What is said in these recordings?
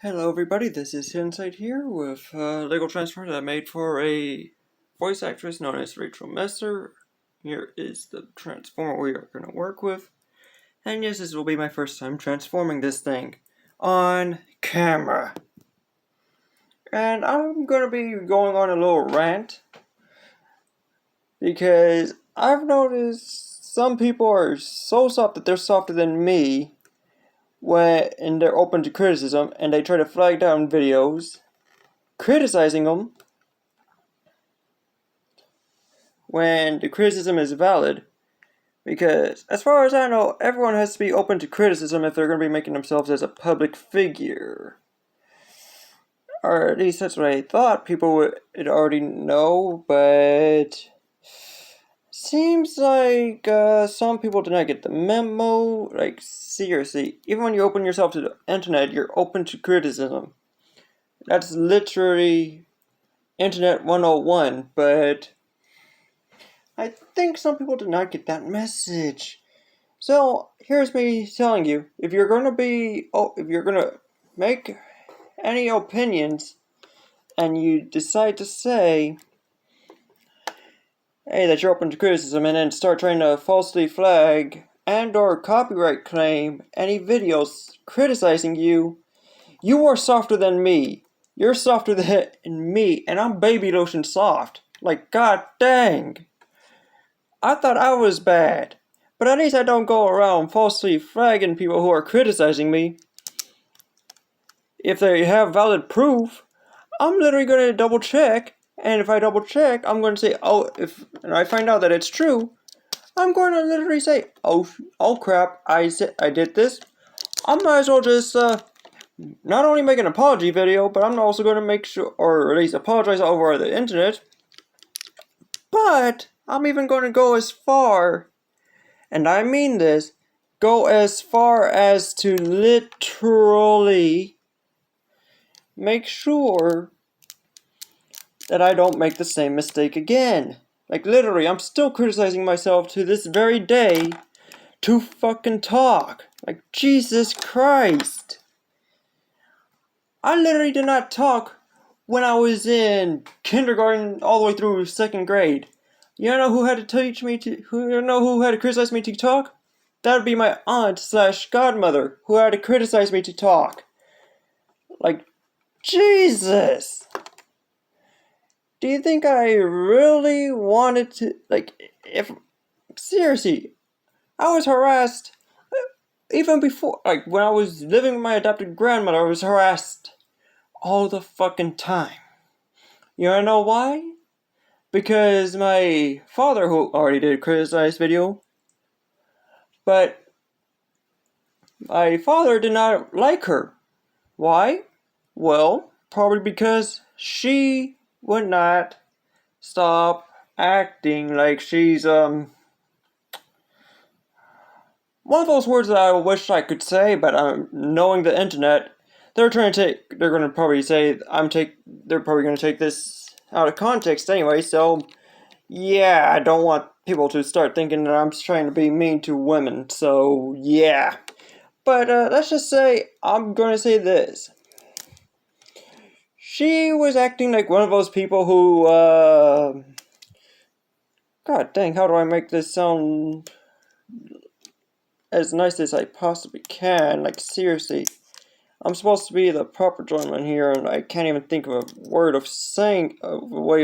Hello everybody, this is Insight here with a legal transfer that I made for a voice actress known as Rachael. Here is the transformer we are going to work with. And yes, this will be my first time transforming this thing on camera. And I'm going to be going on a little rant because I've noticed some people are so soft that they're softer than me when they're open to criticism, and they try to flag down videos criticizing them when the criticism is valid, because as far as I know, everyone has to be open to criticism if they're going to be making themselves as a public figure. Or at least that's what I thought people would already know, but seems like some people did not get the memo. Like, seriously, even when you open yourself to the internet, you're open to criticism. That's literally Internet 101, but I think some people did not get that message. So here's me telling you: if you're gonna make any opinions, and you decide to say, hey, that you're open to criticism, and then start trying to falsely flag and/or copyright claim any videos criticizing you, you are softer than me. You're softer than me, and I'm baby lotion soft. Like, god dang. I thought I was bad, but at least I don't go around falsely flagging people who are criticizing me. If they have valid proof, I'm literally going to double check, and if I double check, I'm going to say, and I find out that it's true, I'm going to literally say, oh crap, I did this. I might as well just, not only make an apology video, but I'm also going to make sure, or at least apologize over the internet, but I'm even going to go as far, and I mean this, go as far as to literally make sure that I don't make the same mistake again. Like, literally, I'm still criticizing myself to this very day to fucking talk. Like, Jesus Christ. I literally did not talk when I was in kindergarten all the way through second grade. You know who had to teach me to, who had to criticize me to talk? That would be my aunt/godmother, who had to criticize me to talk. Like, Jesus! Do you think I really wanted to, seriously, I was harassed, even before, when I was living with my adopted grandmother, I was harassed all the fucking time. You wanna know why? Because my father, who already did a criticized video, but my father did not like her. Why? Well, probably because she would not stop acting like she's, one of those words that I wish I could say, but knowing the internet, they're going to probably say, they're probably going to take this out of context anyway, so, yeah, I don't want people to start thinking that I'm trying to be mean to women, so, yeah. But, let's just say, I'm going to say this. She was acting like one of those people who, God dang, how do I make this sound as nice as I possibly can? Like, seriously. I'm supposed to be the proper gentleman here, and I can't even think of a way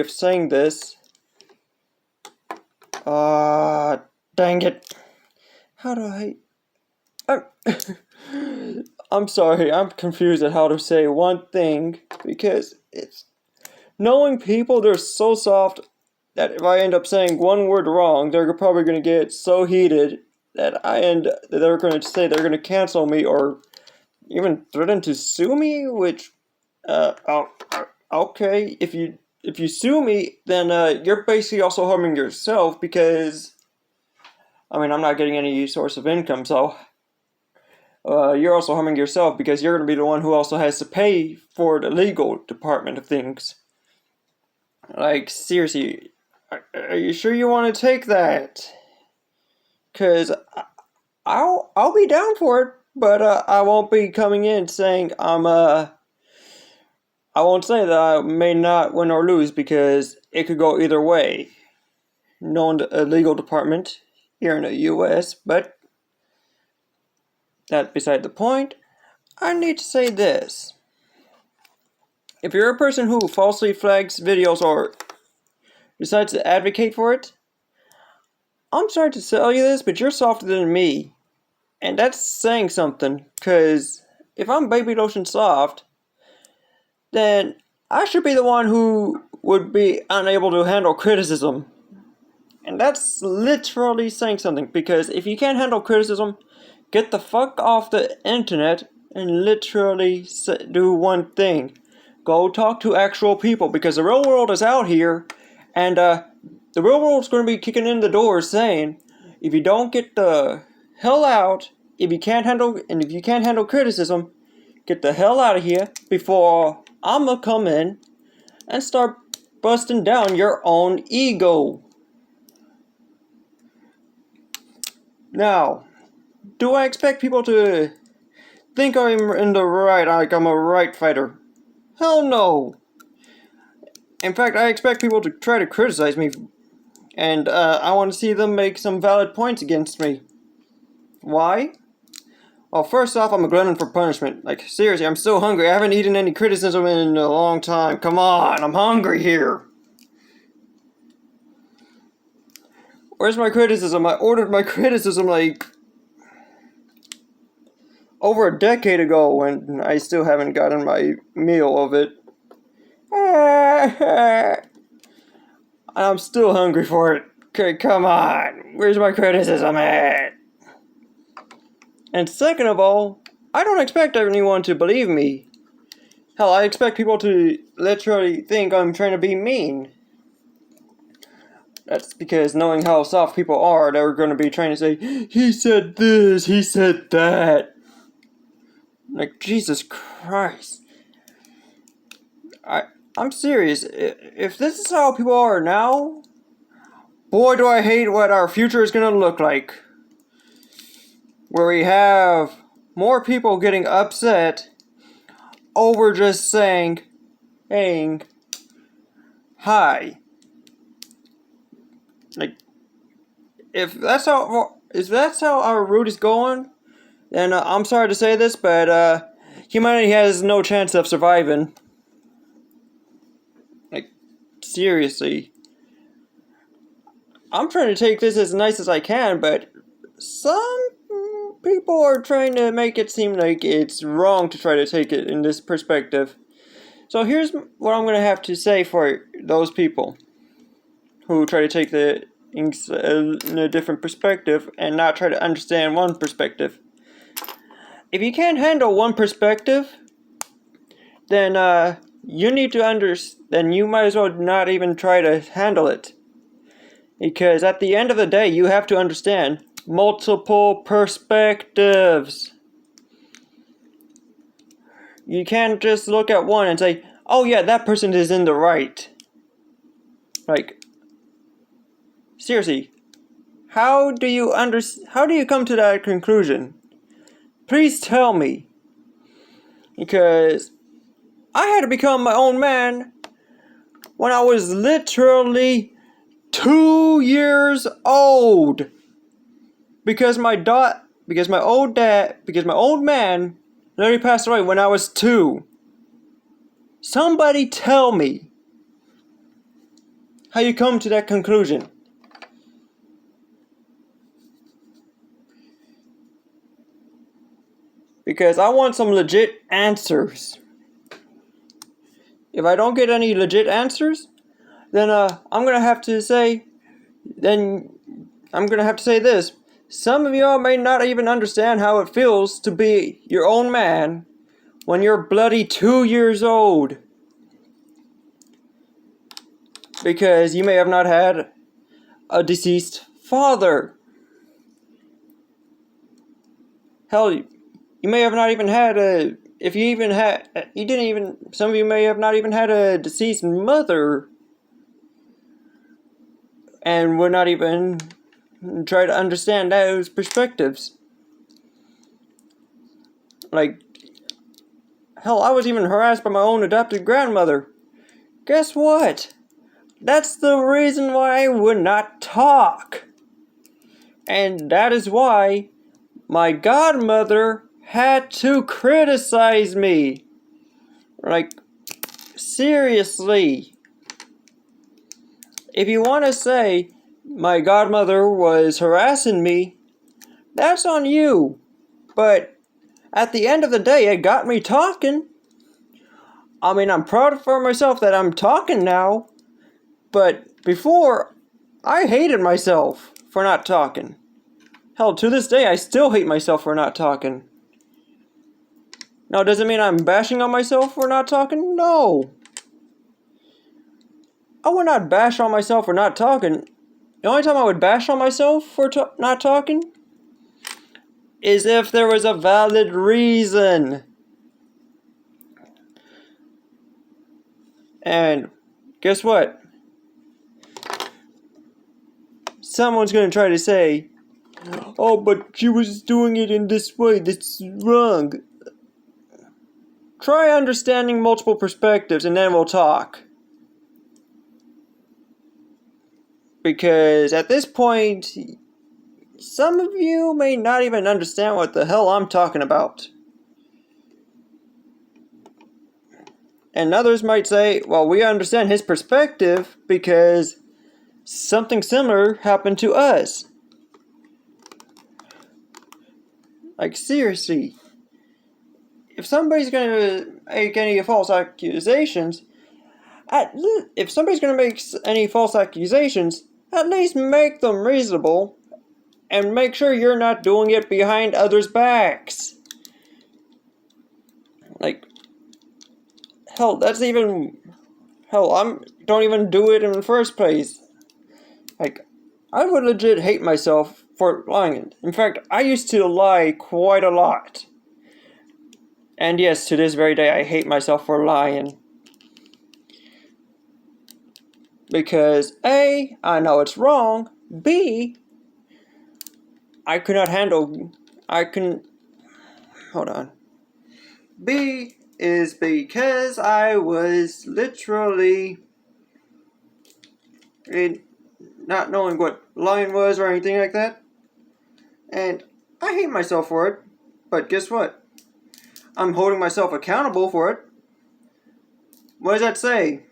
of saying this. Dang it. How do I'm sorry, I'm confused at how to say one thing, because it's... Knowing people, they're so soft that if I end up saying one word wrong, they're probably going to get so heated that they're going to say they're going to cancel me or even threaten to sue me, which, okay, if you sue me, then, you're basically also harming yourself, because, I mean, I'm not getting any source of income, so, you're also harming yourself, because you're going to be the one who also has to pay for the legal department of things. Like, seriously, are you sure you want to take that? Cause I'll be down for it, but I won't be coming in saying I'm I won't say that I may not win or lose because it could go either way. Knowing the legal department here in the US, but that's beside the point. I need to say this. If you're a person who falsely flags videos or decides to advocate for it, I'm sorry to tell you this, but you're softer than me. And that's saying something, because if I'm baby lotion soft, then I should be the one who would be unable to handle criticism. And that's literally saying something, because if you can't handle criticism, get the fuck off the internet and literally do one thing. Go talk to actual people, because the real world is out here, and the real world's going to be kicking in the doors saying, if you don't get the hell out, if you can't handle criticism, get the hell out of here before I'ma come in and start busting down your own ego. Now, do I expect people to think I'm in the right, like I'm a right fighter? Hell no. In fact, I expect people to try to criticize me, and I want to see them make some valid points against me. Why? Well, first off, I'm a glutton for punishment. Like, seriously, I'm so hungry. I haven't eaten any criticism in a long time. Come on, I'm hungry here. Where's my criticism? I ordered my criticism like over a decade ago, and I still haven't gotten my meal of it. I'm still hungry for it. Okay, come on. Where's my criticism at? And second of all, I don't expect anyone to believe me. Hell, I expect people to literally think I'm trying to be mean. That's because knowing how soft people are, they're going to be trying to say, he said this, he said that. Like, Jesus Christ. I'm serious. If this is how people are now, boy, do I hate what our future is going to look like. Where we have more people getting upset over just saying, hi. Like, if that's how our route is going, then I'm sorry to say this, but humanity has no chance of surviving. Like, seriously. I'm trying to take this as nice as I can, but some people are trying to make it seem like it's wrong to try to take it in this perspective. So here's what I'm going to have to say for those people who try to take things in a different perspective and not try to understand one perspective. If you can't handle one perspective, then you need to then you might as well not even try to handle it. Because at the end of the day, you have to understand multiple perspectives. You can't just look at one and say, oh yeah, that person is in the right. Like, seriously, how do you come to that conclusion? Please tell me. Because I had to become my own man when I was literally 2 years old. Because my old man literally passed away when I was 2. Somebody tell me how you come to that conclusion. Because I want some legit answers. If I don't get any legit answers, then I'm gonna have to say this. Some of y'all may not even understand how it feels to be your own man when you're bloody 2 years old. Because you may have not had a deceased father. Hell, you may have not even had some of you may have not even had a deceased mother. And would not even try to understand those perspectives. Like, Hell, I was even harassed by my own adopted grandmother. Guess what? That's the reason why I would not talk. And that is why my godmother had to criticize me. Like, seriously. If you want to say my godmother was harassing me, that's on you. But at the end of the day, it got me talking. I mean, I'm proud for myself that I'm talking now. But before, I hated myself for not talking. Hell, to this day, I still hate myself for not talking. Now, does it mean I'm bashing on myself for not talking? No. I would not bash on myself for not talking. The only time I would bash on myself for not talking is if there was a valid reason. And guess what? Someone's going to try to say, oh, but she was doing it in this way. That's wrong. Try understanding multiple perspectives and then we'll talk. Because at this point, some of you may not even understand what the hell I'm talking about. And others might say, well, we understand his perspective because something similar happened to us. Like, seriously. If somebody's going to make any false accusations, if somebody's going to make any false accusations, at least make them reasonable and make sure you're not doing it behind others' backs. Like, hell, don't even do it in the first place. Like, I would legit hate myself for lying. In fact, I used to lie quite a lot. And yes, to this very day, I hate myself for lying. Because A, I know it's wrong. B, hold on. B is because I was literally not knowing what lying was or anything like that. And I hate myself for it. But guess what? I'm holding myself accountable for it. What does that say?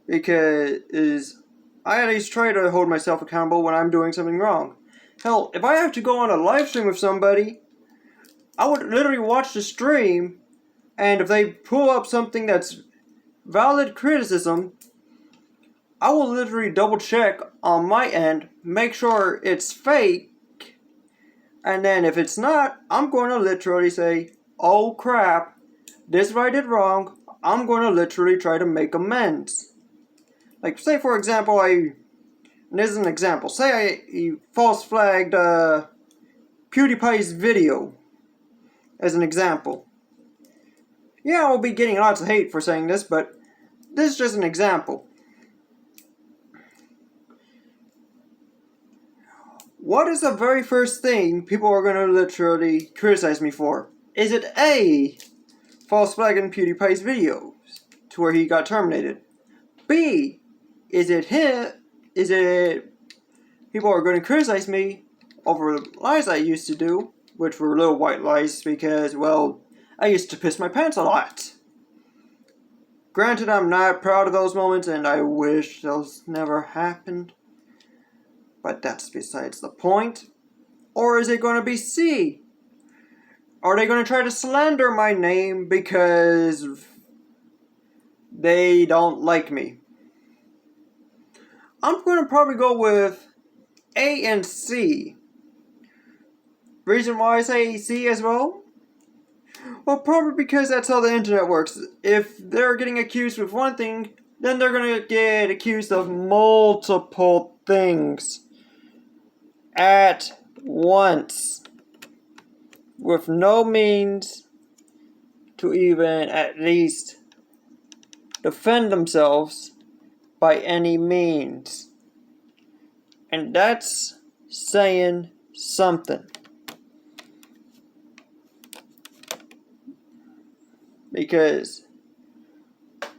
Because I at least try to hold myself accountable when I'm doing something wrong. Hell, if I have to go on a live stream with somebody, I would literally watch the stream, and if they pull up something that's valid criticism, I will literally double check on my end, make sure it's fake, and then if it's not, I'm going to literally say, oh crap, this is what I did wrong, I'm going to literally try to make amends. Like, say for example, this is an example, say I false flagged PewDiePie's video, as an example. Yeah, I'll be getting lots of hate for saying this, but this is just an example. What is the very first thing people are going to literally criticize me for? Is it A, false flagging PewDiePie's videos to where he got terminated? B, is it people are going to criticize me over lies I used to do, which were little white lies because, well, I used to piss my pants a lot. Granted, I'm not proud of those moments and I wish those never happened. But that's besides the point. Or is it going to be C? Are they going to try to slander my name because they don't like me? I'm going to probably go with A and C. Reason why I say C as well? Well, probably because that's how the internet works. If they're getting accused with one thing, then they're going to get accused of multiple things at once, with no means to even at least defend themselves by any means. And that's saying something. because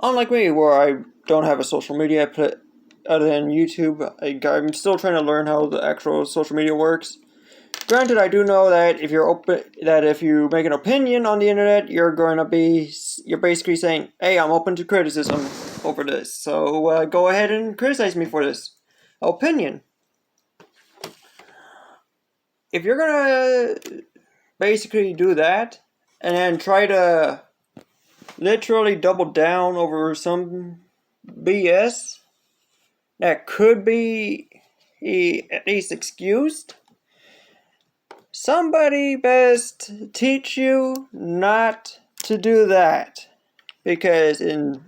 unlike me, where I don't have a social media other than YouTube, I'm still trying to learn how the actual social media works. Granted, I do know that if you make an opinion on the internet, you're basically saying, "Hey, I'm open to criticism over this, so go ahead and criticize me for this opinion." If you're gonna basically do that and then try to literally double down over some BS that could be at least excused, somebody best teach you not to do that. Because in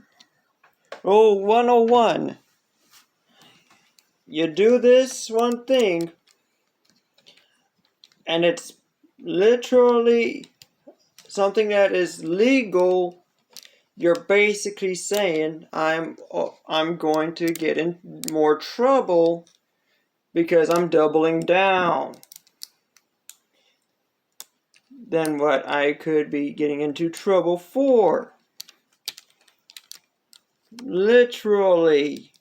Rule 101, you do this one thing, and it's literally something that is legal. You're basically saying, I'm going to get in more trouble because I'm doubling down than what I could be getting into trouble for. Literally.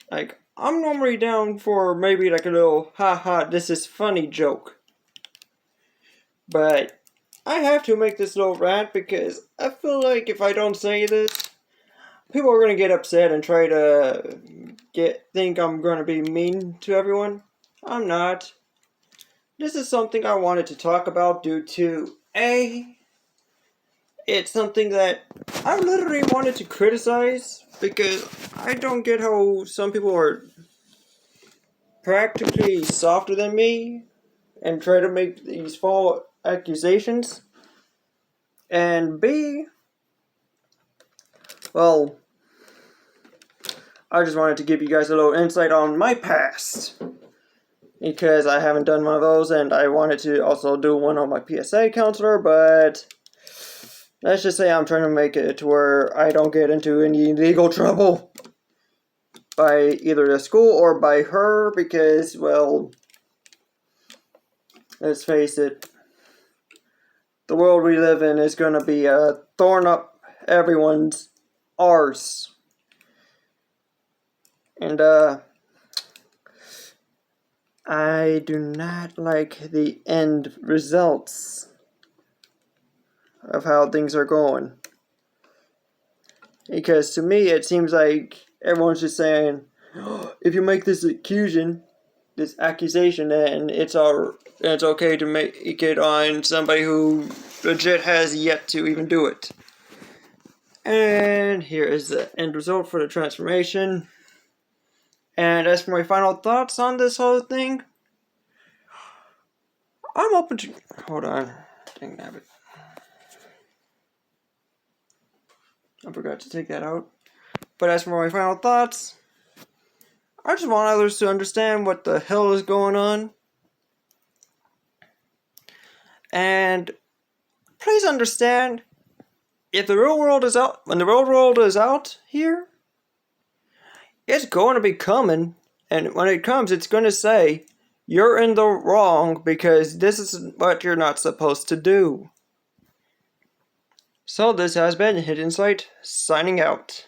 Like, I'm normally down for maybe like a little haha, this is funny joke. But I have to make this little rant because I feel like if I don't say this, people are going to get upset and try to think I'm going to be mean to everyone. I'm not. This is something I wanted to talk about due to it's something that I literally wanted to criticize because I don't get how some people are practically softer than me and try to make these false accusations. And B, well, I just wanted to give you guys a little insight on my past because I haven't done one of those, and I wanted to also do one on my PSA counselor, but let's just say I'm trying to make it to where I don't get into any legal trouble by either the school or by her because, well, let's face it, the world we live in is going to be a thorn up everyone's arse. And, I do not like the end results of how things are going. Because to me, it seems like everyone's just saying, oh, if you make this accusation, then it's okay to make it on somebody who legit has yet to even do it. And here is the end result for the transformation. And as for my final thoughts on this whole thing, I'm open to... Hold on. Dang nabbit. I forgot to take that out. But as for my final thoughts, I just want others to understand what the hell is going on. And please understand, if the real world is out, when the real world is out here, it's going to be coming, and when it comes, it's going to say, you're in the wrong because this is what you're not supposed to do. So this has been Hidden Sight, signing out.